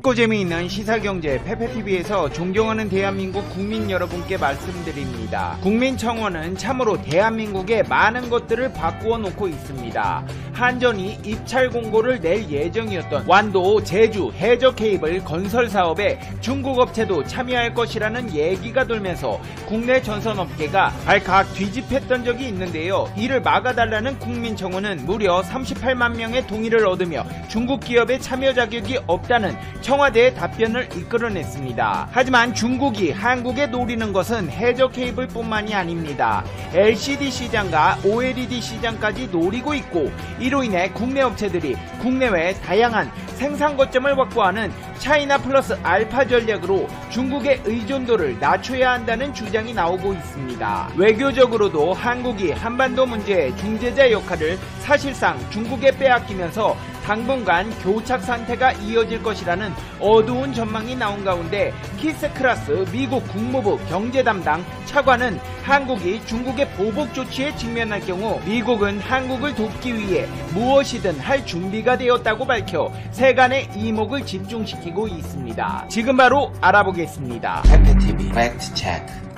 쉽고 재미있는 시사경제 페페TV에서 존경하는 대한민국 국민 여러분께 말씀드립니다. 국민청원은 참으로 대한민국의 많은 것들을 바꾸어 놓고 있습니다. 한전이 입찰 공고를 낼 예정이었던 완도 제주 해저 케이블 건설 사업에 중국 업체도 참여할 것이라는 얘기가 돌면서 국내 전선업계가 발칵 뒤집혔던 적이 있는데요. 이를 막아달라는 국민청원은 무려 38만 명의 동의를 얻으며 중국 기업의 참여 자격이 없다는 청와대의 답변을 이끌어냈습니다. 하지만 중국이 한국에 노리는 것은 해저 케이블뿐만이 아닙니다. LCD 시장과 OLED 시장까지 노리고 있고, 이로 인해 국내 업체들이 국내외 다양한 생산 거점을 확보하는 차이나 플러스 알파 전략으로 중국의 의존도를 낮춰야 한다는 주장이 나오고 있습니다. 외교적으로도 한국이 한반도 문제의 중재자 역할을 사실상 중국에 빼앗기면서 당분간 교착 상태가 이어질 것이라는 어두운 전망이 나온 가운데 키스 크라스 미국 국무부 경제 담당 차관은 한국이 중국의 보복 조치에 직면할 경우 미국은 한국을 돕기 위해 무엇이든 할 준비가 되었다고 밝혀 세간의 이목을 집중시키고 있습니다. 지금 바로 알아보겠습니다. 페페TV 팩트 체크.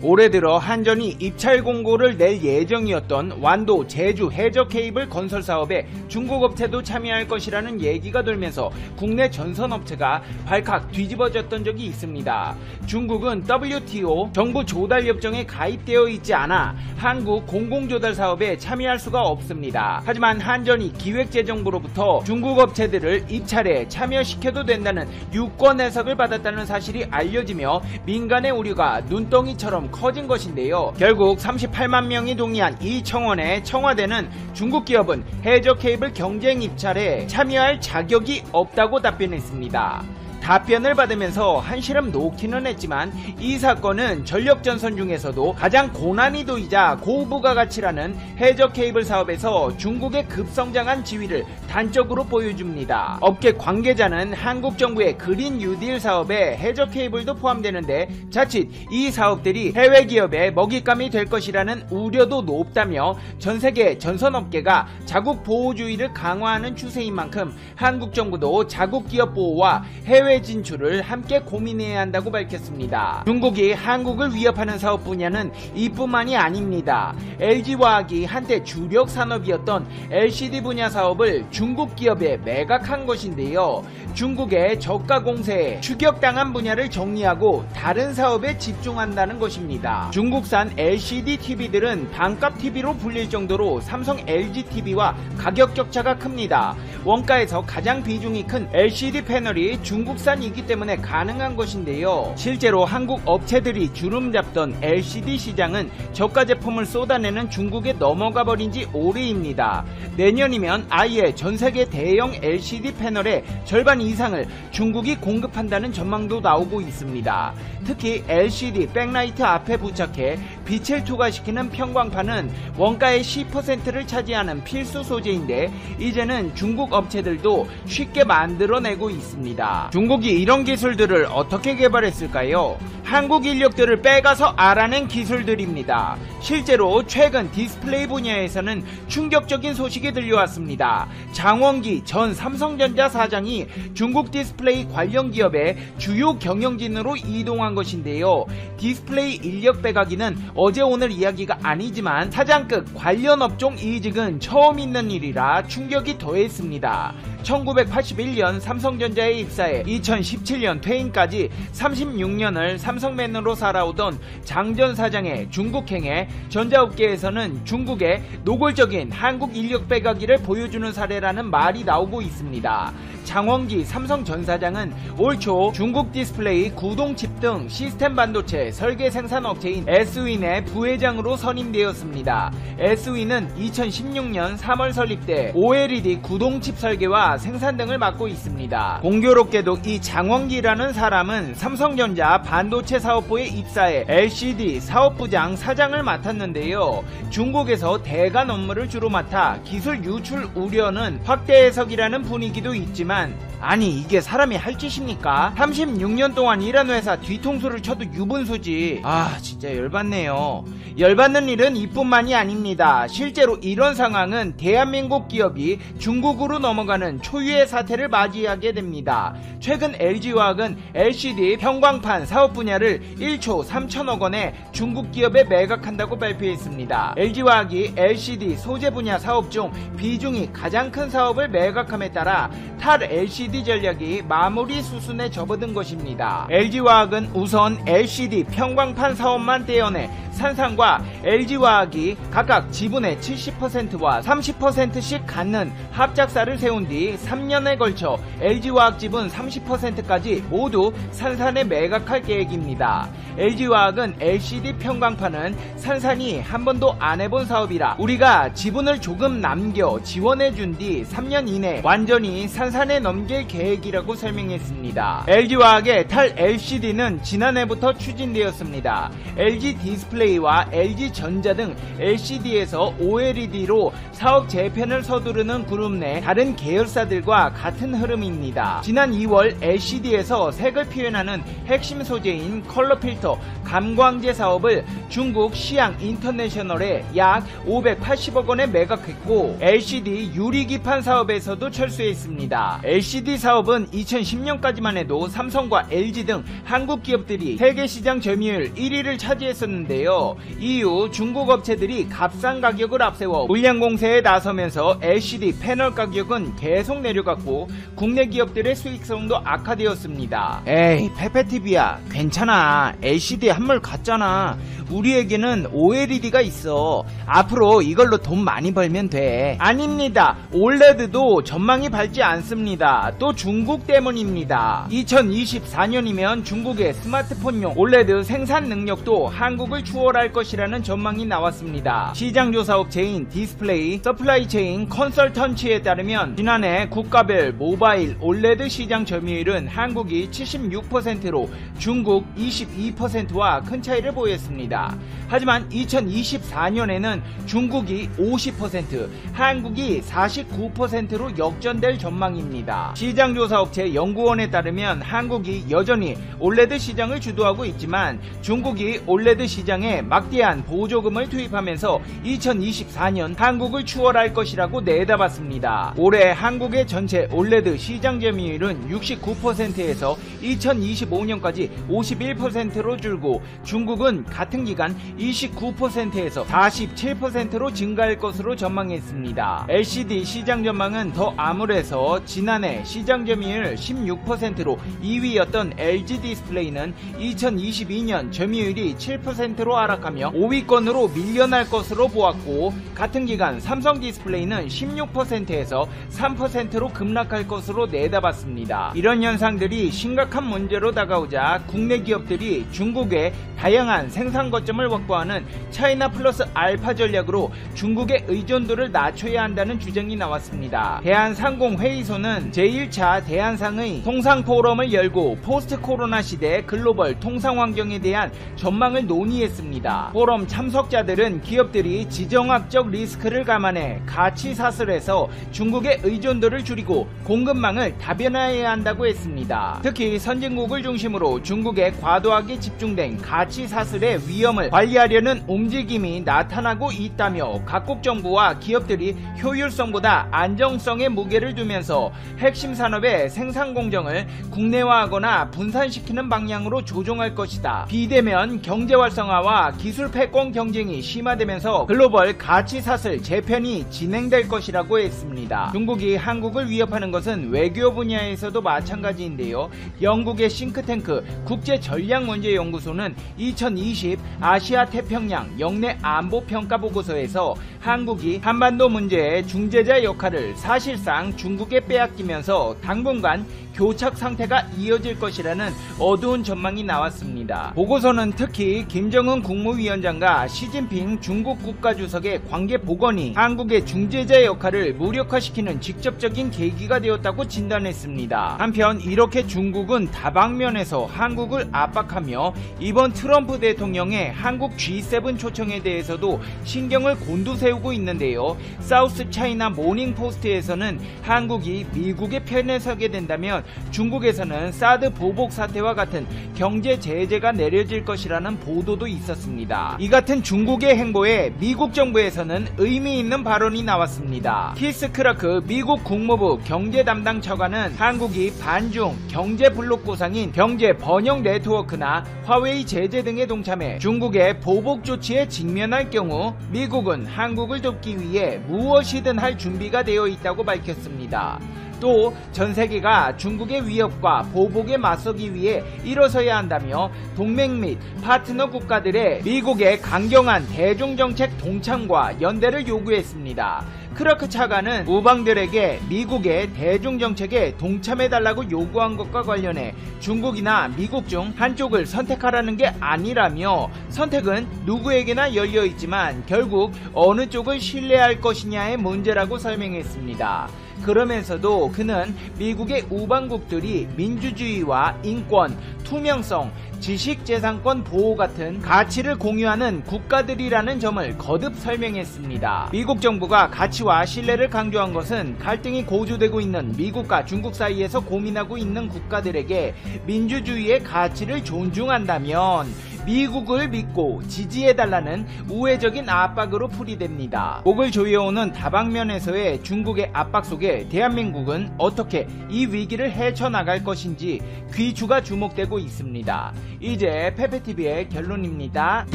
올해 들어 한전이 입찰 공고를 낼 예정이었던 완도 제주 해저 케이블 건설 사업에 중국 업체도 참여할 것이라는 얘기가 돌면서 국내 전선업체가 발칵 뒤집어졌던 적이 있습니다. 중국은 WTO 정부 조달 협정에 가입되어 있지 않아 한국 공공조달 사업에 참여할 수가 없습니다. 하지만 한전이 기획재정부로부터 중국 업체들을 입찰에 참여시켜도 된다는 유권 해석을 받았다는 사실이 알려지며 민간의 우려가 눈덩이처럼 커진 것인데요. 결국 38만 명이 동의한 이 청원에 청와대는 중국 기업은 해저 케이블 경쟁 입찰에 참여할 자격이 없다고 답변했습니다. 답변을 받으면서 한시름 놓기는 했지만 이 사건은 전력전선 중에서도 가장 고난이도이자 고부가가치라는 해저 케이블 사업에서 중국의 급성장한 지위를 단적으로 보여줍니다. 업계 관계자는 한국 정부의 그린 뉴딜 사업에 해저 케이블도 포함되는데 자칫 이 사업들이 해외 기업의 먹잇감이 될 것이라는 우려도 높다며 전세계 전선업계가 자국 보호주의를 강화하는 추세인 만큼 한국 정부도 자국 기업 보호와 해외 진출을 함께 고민해야 한다고 밝혔습니다. 중국이 한국을 위협하는 사업 분야는 이뿐만이 아닙니다. LG화학이 한때 주력 산업이었던 LCD 분야 사업을 중국 기업에 매각한 것인데요. 중국의 저가 공세에 추격당한 분야를 정리하고 다른 사업에 집중한다는 것입니다. 중국산 LCD TV들은 반값 TV로 불릴 정도로 삼성 LG TV와 가격 격차가 큽니다. 원가에서 가장 비중이 큰 LCD 패널이 중국산이기 때문에 가능한 것인데요. 실제로 한국 업체들이 주름 잡던 LCD 시장은 저가 제품을 쏟아내는 중국에 넘어가 버린 지 오래입니다. 내년이면 아예 전세계 대형 LCD 패널의 절반 이상을 중국이 공급한다는 전망도 나오고 있습니다. 특히 LCD 백라이트 앞에 부착해 빛을 투과시키는 편광판은 원가의 10%를 차지하는 필수 소재인데 이제는 중국 업체들도 쉽게 만들어내고 있습니다. 중국이 이런 기술들을 어떻게 개발했을까요? 한국 인력들을 빼가서 알아낸 기술들입니다. 실제로 최근 디스플레이 분야에서는 충격적인 소식이 들려왔습니다. 장원기 전 삼성전자 사장이 중국 디스플레이 관련 기업의 주요 경영진으로 이동한 것인데요. 디스플레이 인력 빼가기는 어제 오늘 이야기가 아니지만 사장급 관련 업종 이직은 처음 있는 일이라 충격이 더했습니다. 1981년 삼성전자에 입사해 2017년 퇴임까지 36년을 삼성맨으로 살아오던 장 전 사장의 중국행에 전자업계에서는 중국의 노골적인 한국 인력 빼가기를 보여주는 사례라는 말이 나오고 있습니다. 장원기 삼성 전 사장은 올 초 중국 디스플레이 구동칩 등 시스템 반도체 설계 생산 업체인 SWIN의 부회장으로 선임되었습니다. SWIN은 2016년 3월 설립돼 OLED 구동칩 설계와 생산 등을 맡고 있습니다. 공교롭게도 이 장원기라는 사람은 삼성전자 반도체 사업부에 입사해 LCD 사업부장 사장을 맡았는데요. 중국에서 대간 업무를 주로 맡아 기술 유출 우려는 확대 해석이라는 분위기도 있지만 있지만 아니 이게 사람이 할 짓입니까? 36년 동안 일한 회사 뒤통수를 쳐도 유분수지. 아 진짜 열받네요. 열받는 일은 이뿐만이 아닙니다. 실제로 이런 상황은 대한민국 기업이 중국으로 넘어가는 초유의 사태를 맞이하게 됩니다. 최근 LG화학은 LCD 평광판 사업 분야를 1조 3천억 원에 중국 기업에 매각한다고 발표했습니다. LG화학이 LCD 소재 분야 사업 중 비중이 가장 큰 사업을 매각함에 따라 탈 LCD 전략이 마무리 수순에 접어든 것입니다. LG화학은 우선 LCD 평광판 사업만 떼어내 산상과 LG화학이 각각 지분의 70%와 30%씩 갖는 합작사를 세운 뒤 3년에 걸쳐 LG화학 지분 30%까지 모두 산산에 매각할 계획입니다. LG화학은 LCD 평광판은 산산이 한 번도 안 해본 사업이라 우리가 지분을 조금 남겨 지원해준 뒤 3년 이내 완전히 산산에 넘길 계획이라고 설명했습니다. LG화학의 탈 LCD는 지난해부터 추진되었습니다. LG 디스플레이와 LG전자 등 LCD에서 OLED로 사업 재편을 서두르는 그룹 내 다른 계열사들과 같은 흐름입니다. 지난 2월 LCD에서 색을 표현하는 핵심 소재인 컬러 필터 감광제 사업을 중국 시양 인터내셔널에 약 580억 원에 매각했고 LCD 유리기판 사업에서도 철수했습니다. LCD 사업은 2010년까지만 해도 삼성과 LG 등 한국 기업들이 세계 시장 점유율 1위를 차지했었는데요. 이후 중국 업체들이 값싼 가격을 앞세워 물량 공세에 나서면서 LCD 패널 가격은 계속 내려갔고 국내 기업들의 수익성도 악화되었습니다. 에이 페페TV야 괜찮아. LCD 한물 갔잖아. 우리에게는 OLED가 있어. 앞으로 이걸로 돈 많이 벌면 돼. 아닙니다. OLED도 전망이 밝지 않습니다. 또 중국 때문입니다. 2024년이면 중국의 스마트폰용 OLED 생산 능력도 한국을 추월할 것이라는 전망이 나왔습니다. 시장조사 업체인 디스플레이 서플라이체인 컨설턴치에 따르면 지난해 국가별 모바일 OLED 시장 점유율은 한국이 76%로 중국 22%와 큰 차이를 보였습니다. 하지만 2024년에는 중국이 50%, 한국이 49%로 역전될 전망입니다. 시장조사업체 연구원에 따르면 한국이 여전히 OLED 시장을 주도하고 있지만 중국이 OLED 시장에 막대한 보조금을 투입하면서 2024년 한국을 추월할 것이라고 내다봤습니다. 올해 한국의 전체 OLED 시장 점유율은 69%에서 2025년까지 51%로 줄고 중국은 같은 기간 29%에서 47%로 증가할 것으로 전망했습니다. LCD 시장 전망은 더 암울해서 지난해 시장 점유율 16%로 2위였던 LG 디스플레이는 2022년 점유율이 7%로 하락하며 5위권으로 밀려날 것으로 보았고 같은 기간 삼성 디스플레이는 16%에서 3%로 급락할 것으로 내다봤습니다. 이런 현상들이 심각한 문제로 다가오자 국내 기업들이 중국의 다양한 생산 거점을 확보하는 차이나 플러스 알파 전략으로 중국의 의존도를 낮춰야 한다는 주장이 나왔습니다. 대한상공회의소는 제1차 대한상의 통상포럼을 열고 포스트 코로나 시대 글로벌 통상환경에 대한 전망을 논의했습니다. 포럼 참석자들은 기업들이 지정학적 리스크를 감안해 가치 사슬에서 중국의 의존도를 줄이고 공급망을 다변화해야 한다고 했습니다. 특히 선진국을 중심으로 중국에 과도하게 집중된 가치 사슬의 위험을 관리하려는 움직임이 나타나고 있다며 각국 정부와 기업들이 효율성보다 안정성에 무게를 두면서 핵심 산업의 생산 공정을 국내화하거나 분산시키는 방향으로 조정할 것이다. 비대면 경제 활성화와 기술 패권 경쟁이 심화되면서 글로벌 가치 사슬 재편이 진행될 것이라고 했습니다. 중국이 한국을 위협하는 것은 외교 분야에서도 마찬가지인데요. 영국의 싱크탱크 국제전략문제연구소는 2020 아시아 태평양 영내 안보평가 보고서에서 한국이 한반도 문제의 중재자 역할을 사실상 중국에 빼앗기면서 당분간 교착 상태가 이어질 것이라는 어두운 전망이 나왔습니다. 보고서는 특히 김정은 국무위원장과 시진핑 중국 국가주석의 관계 복원이 한국의 중재자 역할을 무력화시키는 직접적인 계기가 되었다고 진단했습니다. 한편 이렇게 중국은 다방면에서 한국을 압박하며 이번 트럼프 트럼프 대통령의 한국 G7 초청에 대해서도 신경을 곤두세우고 있는데요. 사우스 차이나 모닝 포스트에서는 한국이 미국의 편에 서게 된다면 중국에서는 사드 보복 사태와 같은 경제 제재가 내려질 것이라는 보도도 있었습니다. 이 같은 중국의 행보에 미국 정부에서는 의미 있는 발언이 나왔습니다. 키스 크라크 미국 국무부 경제 담당 차관은 한국이 반중 경제 블록 구상인 경제 번영 네트워크나 화웨이 제재 등에 동참해 중국의 보복 조치에 직면할 경우 미국은 한국을 돕기 위해 무엇이든 할 준비가 되어 있다고 밝혔습니다. 또 전 세계가 중국의 위협과 보복에 맞서기 위해 일어서야 한다며 동맹 및 파트너 국가들의 미국의 강경한 대중정책 동참과 연대를 요구했습니다. 크라크 차관은 우방들에게 미국의 대중정책에 동참해달라고 요구한 것과 관련해 중국이나 미국 중 한쪽을 선택하라는 게 아니라며 선택은 누구에게나 열려있지만 결국 어느 쪽을 신뢰할 것이냐의 문제라고 설명했습니다. 그러면서도 그는 미국의 우방국들이 민주주의와 인권, 투명성, 지식재산권 보호 같은 가치를 공유하는 국가들이라는 점을 거듭 설명했습니다. 미국 정부가 가치와 신뢰를 강조한 것은 갈등이 고조되고 있는 미국과 중국 사이에서 고민하고 있는 국가들에게 민주주의의 가치를 존중한다면 미국을 믿고 지지해달라는 우회적인 압박으로 풀이됩니다. 목을 조여오는 다방면에서의 중국의 압박 속에 대한민국은 어떻게 이 위기를 헤쳐나갈 것인지 귀추가 주목되고 있습니다. 이제 페페TV의 결론입니다.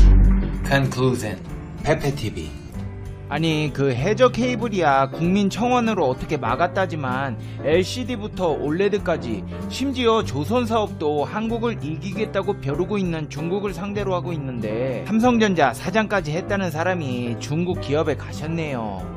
Conclusion. 페페TV. 아니 그 해저 케이블이야 국민청원으로 어떻게 막았다지만 LCD부터 OLED까지 심지어 조선사업도 한국을 이기겠다고 벼르고 있는 중국을 상대로 하고 있는데 삼성전자 사장까지 했다는 사람이 중국 기업에 가셨네요.